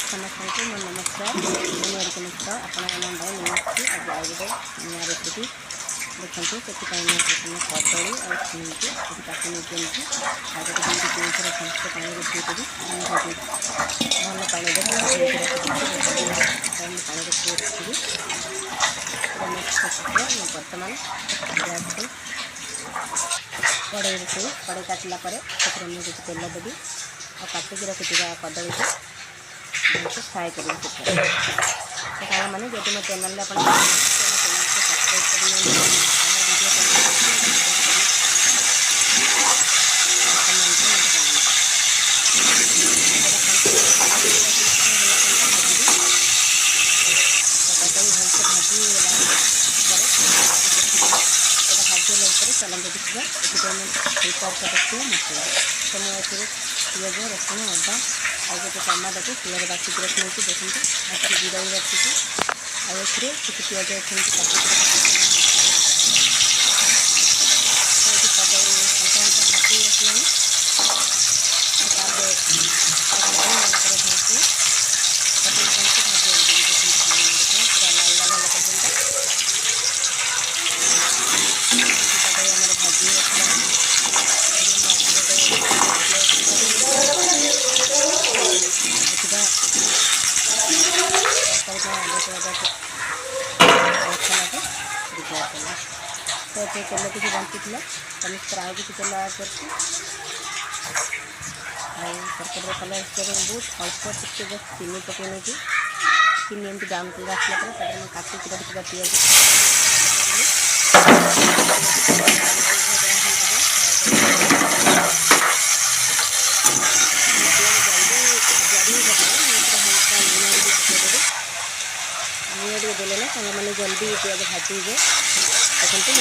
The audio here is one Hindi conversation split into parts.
समस्त को मोर नमस्कार मुझे मिश्र आपड़ी आज आए गोटे नया रेसिपी देखते से प्रथम कदली और छुईकी काटी नहीं आगे दुई तीन थर समस्त पानी धोदेवी भल पानी पानी रखी बर्तमान गैस को कड़े बसई कड़े काटिला मुझे तेल देवी और काटिक रखिथा कदली को फ्राए कर मैंने जब मो चैनल चलन देखा रखिए मसला तो मुझे पिज रसुण अदा और गोटे टमाटो को तेल बाटिक रखी देखते आज जीरा भी रखी आगे किसी पिज तो तेल किसी बंची समस्त आगे किसी तेल ऐड कर तरकारी कलर बहुत अल्प टिके जस्ट चीनी पकई चीनी एमती ब्राउन कलर आसला काटिक रखा पिज देले मैंने जल्दी पिज भाजी जाए देखते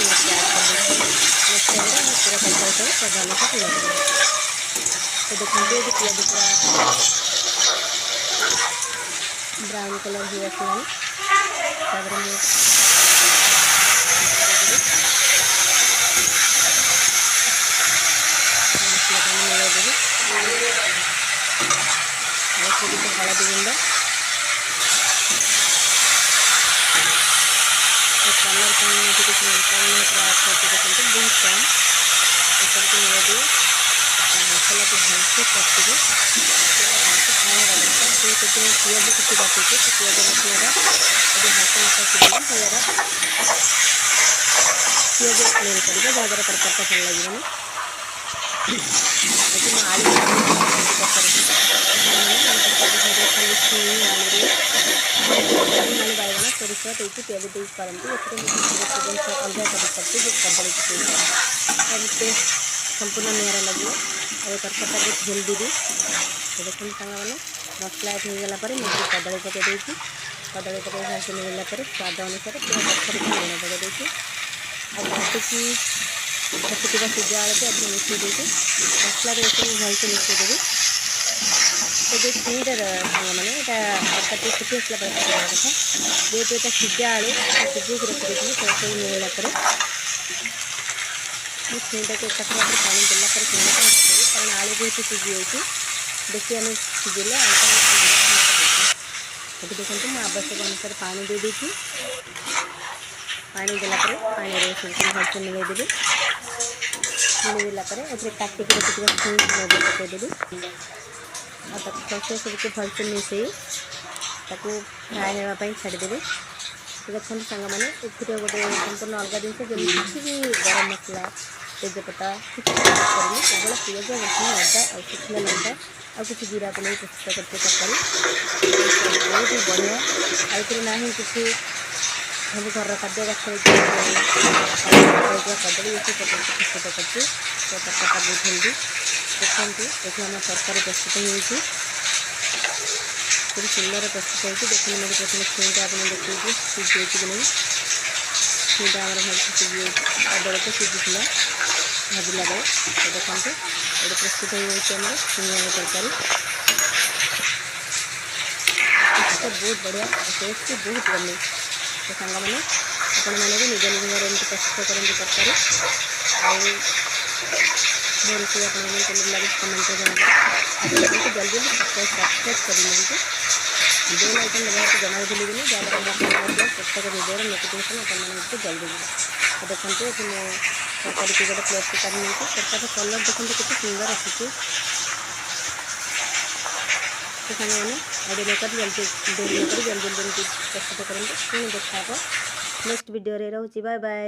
पूरा तरकारी प्रधान से तो देखते ये पिज पूरा ब्राउन कलर हो आसला मसला पानी मिलदेवी हलदी गुंड कलर कुछ देखते बहुत कम इसको मिलदेवी मसला को भलसे कटिके पिज किसी बाटिके पिज मसला हाथ मसा सिले पिज नहीं पड़े जहाँद्वारा तरकारीटा भल लगे आलू आलू बैगण सोरिष देती पिज देती करती अलग करती कदली पकड़ संपूर्ण निरा लगे और तरकारीटा बहुत हेल्दी भी तो देखते मैंने मसला ऐड हो गला मुझे कदली पकई कदली पकई भाषे मिलला स्वाद अनुसार पूरा तरकारी लुण पकई और बाटिकी रखिथा सिझा आलू को मिसई देती मसला सब भलसे मिसई देवी तो जो छुईटार साग मैंने तरकारी फुटी आसला कथा जेहेतु यहाँ सिझा आलू सिझे रखी तो सब मिलला छुईटा को एकाथर पानी देला कारण आलू जेहेतु सिझी जाइए बेसी आम सिझे ये देखते मैं आवश्यक अनुसार पानी दे देती पानी देला पानी सब भलसे मिलदेवी मिलदेला काटिक रखिथा छुई पकईदेवी और सबको भलसे मिसई फ्राए होगापी छाड़देवी तो देखते सांग मैंने गोटे संपूर्ण अलग जिन किसी भी गरम मसला तेजपत्ता केवल पिज रसुण अदा और शुखला लंका और कुछ जीरा को नहीं प्रस्तुत करते तरकारी बहुत ही बढ़िया आगे ना ही किसी सब घर खाद्य गछ कदली ये प्रस्तुत करती तो तरकारीटा बहुत हेल्दी देखते ये आम तरकारी प्रस्तुत हो सुंदर प्रस्तुत होती देखिए मेरे प्रथम छुईटा आप देखिए सिझे कि नहीं छुईटा आम भल सिझी कदली तो सिझीला भाजला बेले तो देखते ये प्रस्तुत हो छुई आलू तरकारी बहुत बढ़िया टेस्ट बहुत बनी तो सांग मैंने आपण मैंने भी निज निज घर एमती प्रस्तुत करते तरकारी मोर रोषे आपको केमी लगे कमेंट जल्दी जल्दी सब्सक्राइब कर बेल आइकन दबाइक जमा भूलिए जहाँद्वारा प्रत्येक भिडियो नोटिफिकेशन आपको जल्दी मिले। तो देखो ये तरकारी की गोटे प्लेट को काढ़ी नहीं तरकारी कलर देखते कितने सुंदर आसूँ। तो सामने आइडिया नकर जल्दी देरी नकर जल्दी जल्दी प्रस्तुत करेंगे। पुणी देखा नेक्स्ट वीडियो रे। रोची बाय बाय।